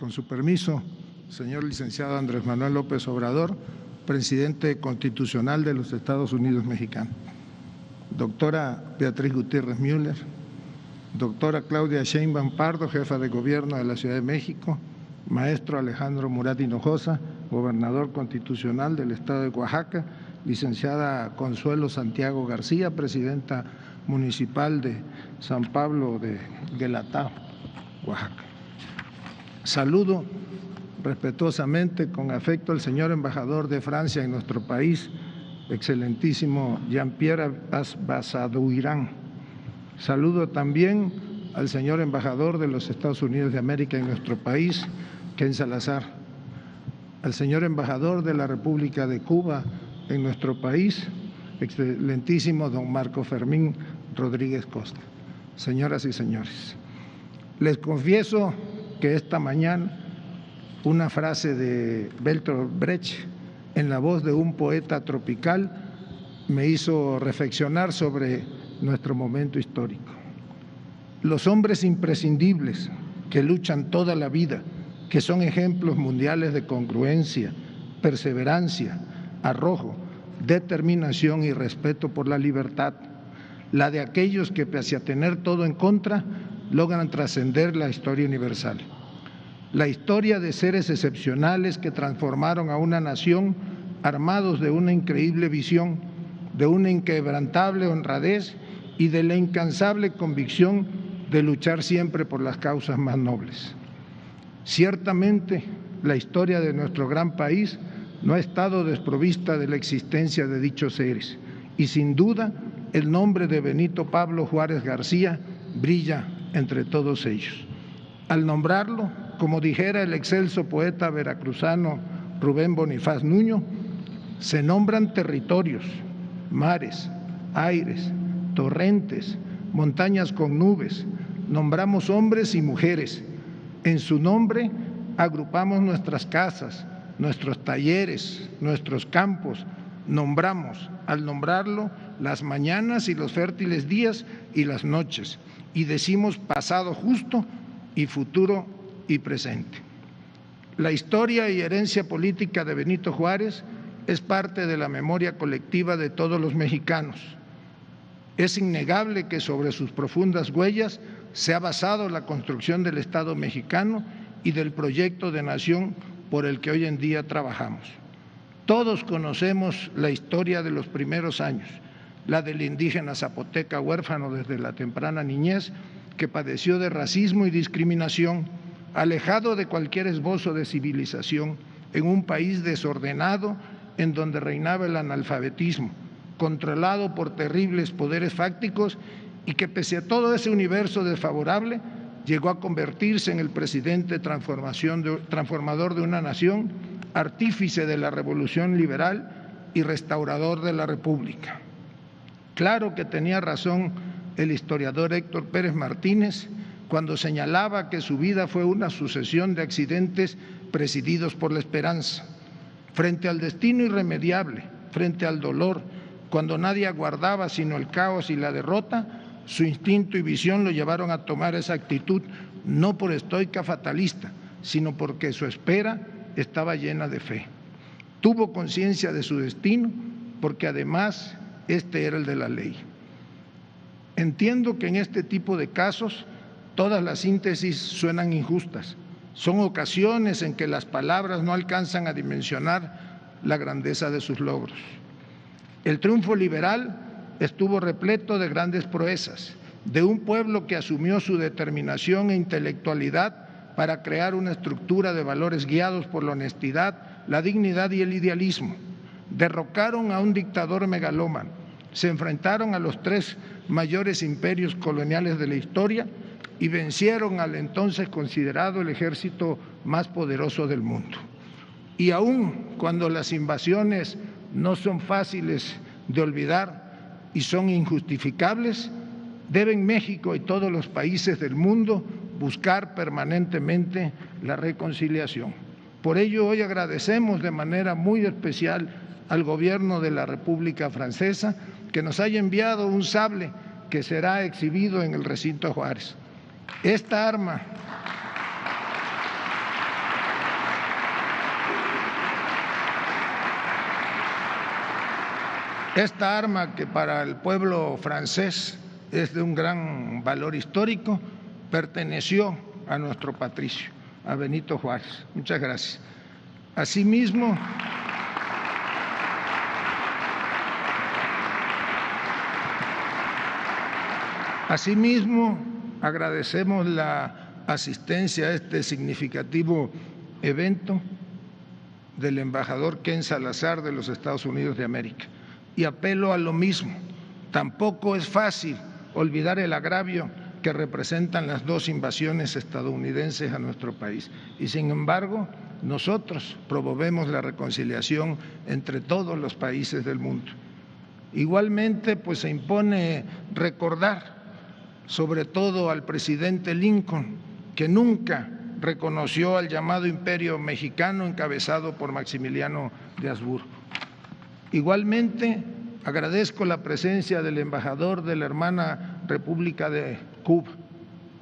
Con su permiso, señor licenciado Andrés Manuel López Obrador, presidente constitucional de los Estados Unidos mexicanos. Doctora Beatriz Gutiérrez Müller, doctora Claudia Sheinbaum Pardo, jefa de gobierno de la Ciudad de México, maestro Alejandro Murat Hinojosa, gobernador constitucional del Estado de Oaxaca, licenciada Consuelo Santiago García, presidenta municipal de San Pablo de Guelatao, Oaxaca. Saludo respetuosamente, con afecto, al señor embajador de Francia en nuestro país, excelentísimo Jean-Pierre Basadouirán. Saludo también al señor embajador de los Estados Unidos de América en nuestro país, Ken Salazar, al señor embajador de la República de Cuba en nuestro país, excelentísimo don Marco Fermín Rodríguez Costa. Señoras y señores, les confieso que esta mañana una frase de Bertolt Brecht en la voz de un poeta tropical me hizo reflexionar sobre nuestro momento histórico. Los hombres imprescindibles que luchan toda la vida, que son ejemplos mundiales de congruencia, perseverancia, arrojo, determinación y respeto por la libertad, la de aquellos que, pese a tener todo en contra, logran trascender la historia universal. La historia de seres excepcionales que transformaron a una nación armados de una increíble visión, de una inquebrantable honradez y de la incansable convicción de luchar siempre por las causas más nobles. Ciertamente, la historia de nuestro gran país no ha estado desprovista de la existencia de dichos seres y, sin duda, el nombre de Benito Pablo Juárez García brilla entre todos ellos. Al nombrarlo, como dijera el excelso poeta veracruzano Rubén Bonifaz Nuño, se nombran territorios, mares, aires, torrentes, montañas con nubes, nombramos hombres y mujeres. En su nombre agrupamos nuestras casas, nuestros talleres, nuestros campos, nombramos, al nombrarlo, las mañanas y los fértiles días y las noches, y decimos pasado justo y futuro y presente. La historia y herencia política de Benito Juárez es parte de la memoria colectiva de todos los mexicanos. Es innegable que sobre sus profundas huellas se ha basado la construcción del Estado mexicano y del proyecto de nación por el que hoy en día trabajamos. Todos conocemos la historia de los primeros años, la del indígena zapoteca huérfano desde la temprana niñez, que padeció de racismo y discriminación, alejado de cualquier esbozo de civilización, en un país desordenado en donde reinaba el analfabetismo, controlado por terribles poderes fácticos, y que, pese a todo ese universo desfavorable, llegó a convertirse en el presidente transformador de una nación, artífice de la revolución liberal y restaurador de la República. Claro que tenía razón el historiador Héctor Pérez Martínez cuando señalaba que su vida fue una sucesión de accidentes presididos por la esperanza. Frente al destino irremediable, frente al dolor, cuando nadie aguardaba sino el caos y la derrota, su instinto y visión lo llevaron a tomar esa actitud, no por estoica fatalista, sino porque su espera estaba llena de fe. Tuvo conciencia de su destino, porque además este era el de la ley. Entiendo que en este tipo de casos todas las síntesis suenan injustas. Son ocasiones en que las palabras no alcanzan a dimensionar la grandeza de sus logros. El triunfo liberal estuvo repleto de grandes proezas, de un pueblo que asumió su determinación e intelectualidad para crear una estructura de valores guiados por la honestidad, la dignidad y el idealismo. Derrocaron a un dictador megalómano, se enfrentaron a los tres mayores imperios coloniales de la historia y vencieron al entonces considerado el ejército más poderoso del mundo. Y aun cuando las invasiones no son fáciles de olvidar y son injustificables, deben México y todos los países del mundo buscar permanentemente la reconciliación. Por ello, hoy agradecemos de manera muy especial al Gobierno de la República Francesa que nos haya enviado un sable que será exhibido en el recinto Juárez. Esta arma Esta arma, que para el pueblo francés es de un gran valor histórico, perteneció a nuestro patricio, a Benito Juárez. Muchas gracias. Asimismo, agradecemos la asistencia a este significativo evento del embajador Ken Salazar de los Estados Unidos de América. Y apelo a lo mismo, tampoco es fácil olvidar el agravio que representan las dos invasiones estadounidenses a nuestro país. Y sin embargo, nosotros promovemos la reconciliación entre todos los países del mundo. Igualmente, pues se impone recordar sobre todo al presidente Lincoln, que nunca reconoció al llamado Imperio Mexicano encabezado por Maximiliano de Habsburgo. Igualmente, agradezco la presencia del embajador de la hermana República de Cuba,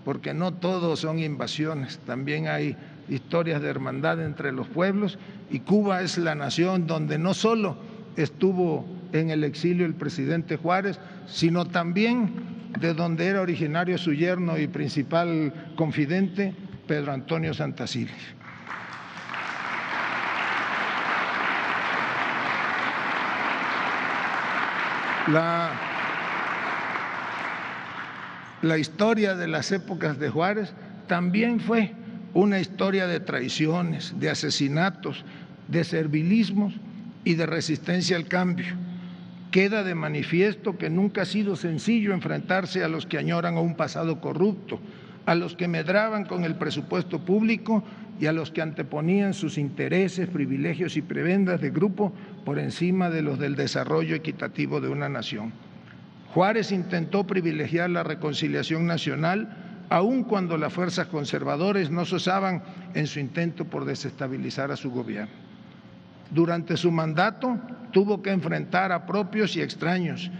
porque no todos son invasiones, también hay historias de hermandad entre los pueblos, y Cuba es la nación donde no solo estuvo en el exilio el presidente Juárez, sino también de donde era originario su yerno y principal confidente, Pedro Antonio Santacilia. La historia de las épocas de Juárez también fue una historia de traiciones, de asesinatos, de servilismos y de resistencia al cambio. Queda de manifiesto que nunca ha sido sencillo enfrentarse a los que añoran a un pasado corrupto, a los que medraban con el presupuesto público y a los que anteponían sus intereses, privilegios y prebendas de grupo por encima de los del desarrollo equitativo de una nación. Juárez intentó privilegiar la reconciliación nacional, aun cuando las fuerzas conservadoras no cesaban en su intento por desestabilizar a su gobierno. Durante su mandato tuvo que enfrentar a propios y extraños,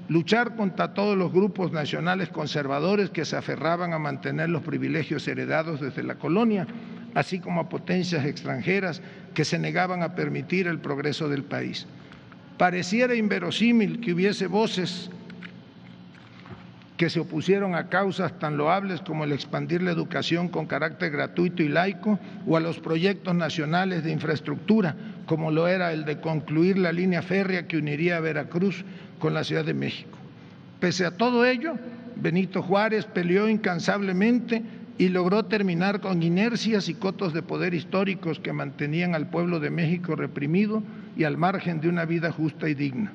luchar contra todos los grupos nacionales conservadores que se aferraban a mantener los privilegios heredados desde la colonia, así como a potencias extranjeras que se negaban a permitir el progreso del país. Pareciera inverosímil que hubiese voces que se opusieron a causas tan loables como el expandir la educación con carácter gratuito y laico, o a los proyectos nacionales de infraestructura, como lo era el de concluir la línea férrea que uniría a Veracruz con la Ciudad de México. Pese a todo ello, Benito Juárez peleó incansablemente y logró terminar con inercias y cotos de poder históricos que mantenían al pueblo de México reprimido y al margen de una vida justa y digna.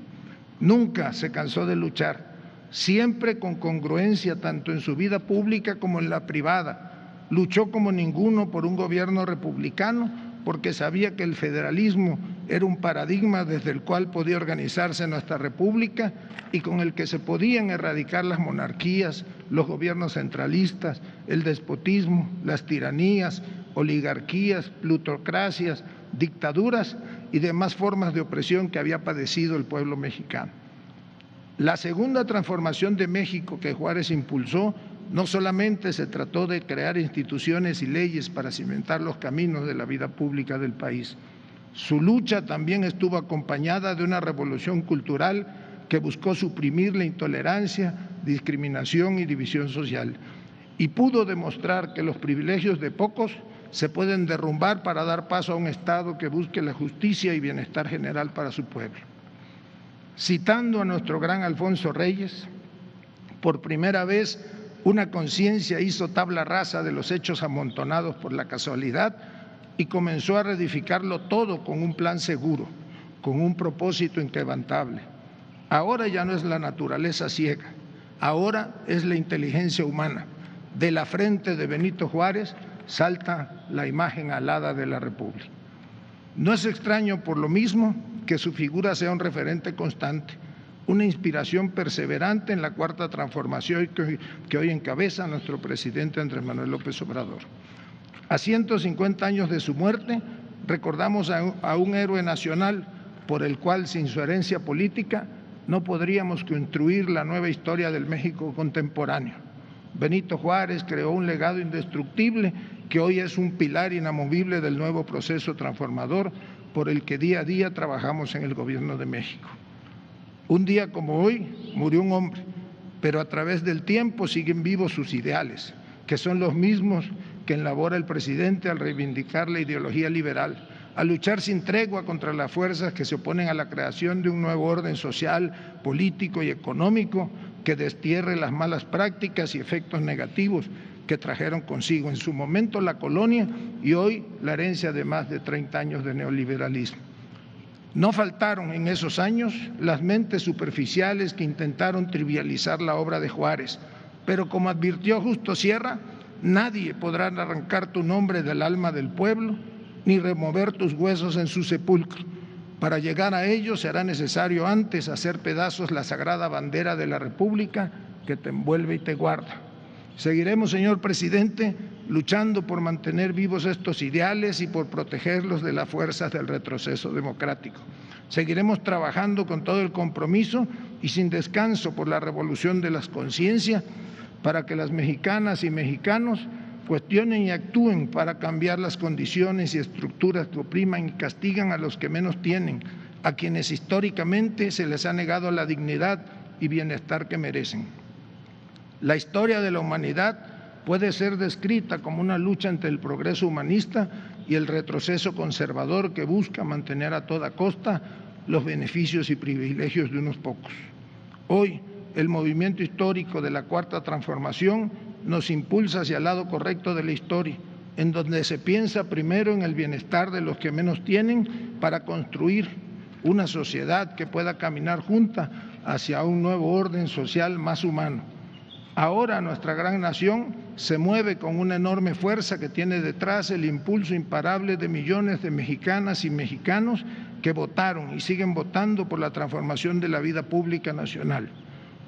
Nunca se cansó de luchar, siempre con congruencia tanto en su vida pública como en la privada. Luchó como ninguno por un gobierno republicano porque sabía que el federalismo era un paradigma desde el cual podía organizarse nuestra república y con el que se podían erradicar las monarquías, los gobiernos centralistas, el despotismo, las tiranías, oligarquías, plutocracias, dictaduras y demás formas de opresión que había padecido el pueblo mexicano. La segunda transformación de México que Juárez impulsó no solamente se trató de crear instituciones y leyes para cimentar los caminos de la vida pública del país. Su lucha también estuvo acompañada de una revolución cultural que buscó suprimir la intolerancia, discriminación y división social, y pudo demostrar que los privilegios de pocos se pueden derrumbar para dar paso a un Estado que busque la justicia y bienestar general para su pueblo. Citando a nuestro gran Alfonso Reyes, por primera vez una conciencia hizo tabla rasa de los hechos amontonados por la casualidad y comenzó a reedificarlo todo con un plan seguro, con un propósito inquebrantable. Ahora ya no es la naturaleza ciega, ahora es la inteligencia humana. De la frente de Benito Juárez salta la imagen alada de la República. No es extraño por lo mismo que su figura sea un referente constante, una inspiración perseverante en la cuarta transformación que hoy encabeza nuestro presidente Andrés Manuel López Obrador. A 150 años de su muerte, recordamos a un héroe nacional por el cual, sin su herencia política, no podríamos construir la nueva historia del México contemporáneo. Benito Juárez creó un legado indestructible que hoy es un pilar inamovible del nuevo proceso transformador por el que día a día trabajamos en el Gobierno de México. Un día como hoy murió un hombre, pero a través del tiempo siguen vivos sus ideales, que son los mismos que elabora el presidente al reivindicar la ideología liberal, a luchar sin tregua contra las fuerzas que se oponen a la creación de un nuevo orden social, político y económico que destierre las malas prácticas y efectos negativos que trajeron consigo en su momento la colonia y hoy la herencia de más de 30 años de neoliberalismo. No faltaron en esos años las mentes superficiales que intentaron trivializar la obra de Juárez, pero como advirtió Justo Sierra, nadie podrá arrancar tu nombre del alma del pueblo ni remover tus huesos en su sepulcro. Para llegar a ello será necesario antes hacer pedazos la sagrada bandera de la República que te envuelve y te guarda. Seguiremos, señor presidente, luchando por mantener vivos estos ideales y por protegerlos de las fuerzas del retroceso democrático. Seguiremos trabajando con todo el compromiso y sin descanso por la revolución de las conciencias para que las mexicanas y mexicanos cuestionen y actúen para cambiar las condiciones y estructuras que opriman y castigan a los que menos tienen, a quienes históricamente se les ha negado la dignidad y bienestar que merecen. La historia de la humanidad puede ser descrita como una lucha entre el progreso humanista y el retroceso conservador que busca mantener a toda costa los beneficios y privilegios de unos pocos. Hoy, el movimiento histórico de la Cuarta Transformación nos impulsa hacia el lado correcto de la historia, en donde se piensa primero en el bienestar de los que menos tienen para construir una sociedad que pueda caminar junta hacia un nuevo orden social más humano. Ahora nuestra gran nación se mueve con una enorme fuerza que tiene detrás el impulso imparable de millones de mexicanas y mexicanos que votaron y siguen votando por la transformación de la vida pública nacional.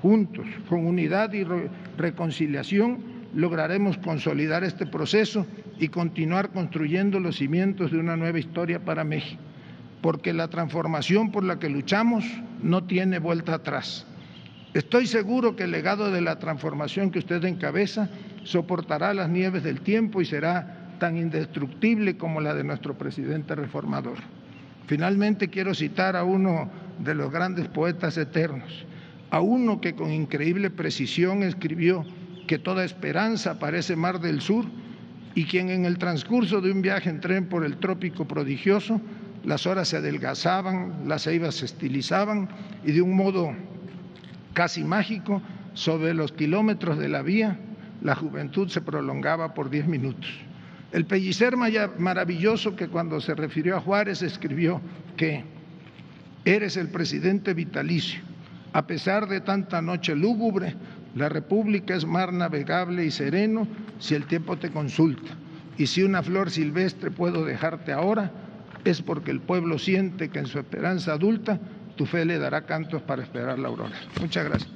Juntos, con unidad y reconciliación, lograremos consolidar este proceso y continuar construyendo los cimientos de una nueva historia para México, porque la transformación por la que luchamos no tiene vuelta atrás. Estoy seguro que el legado de la transformación que usted encabeza soportará las nieves del tiempo y será tan indestructible como la de nuestro presidente reformador. Finalmente quiero citar a uno de los grandes poetas eternos, a uno que con increíble precisión escribió que toda esperanza parece mar del sur y quien en el transcurso de un viaje en tren por el trópico prodigioso, las horas se adelgazaban, las ceibas se estilizaban y de un modo casi mágico, sobre los kilómetros de la vía, la juventud se prolongaba por 10 minutos. El pellicer maravilloso que cuando se refirió a Juárez escribió que eres el presidente vitalicio. A pesar de tanta noche lúgubre, la República es mar navegable y sereno si el tiempo te consulta. Y si una flor silvestre puedo dejarte ahora, es porque el pueblo siente que en su esperanza adulta tu fe le dará cantos para esperar la aurora. Muchas gracias.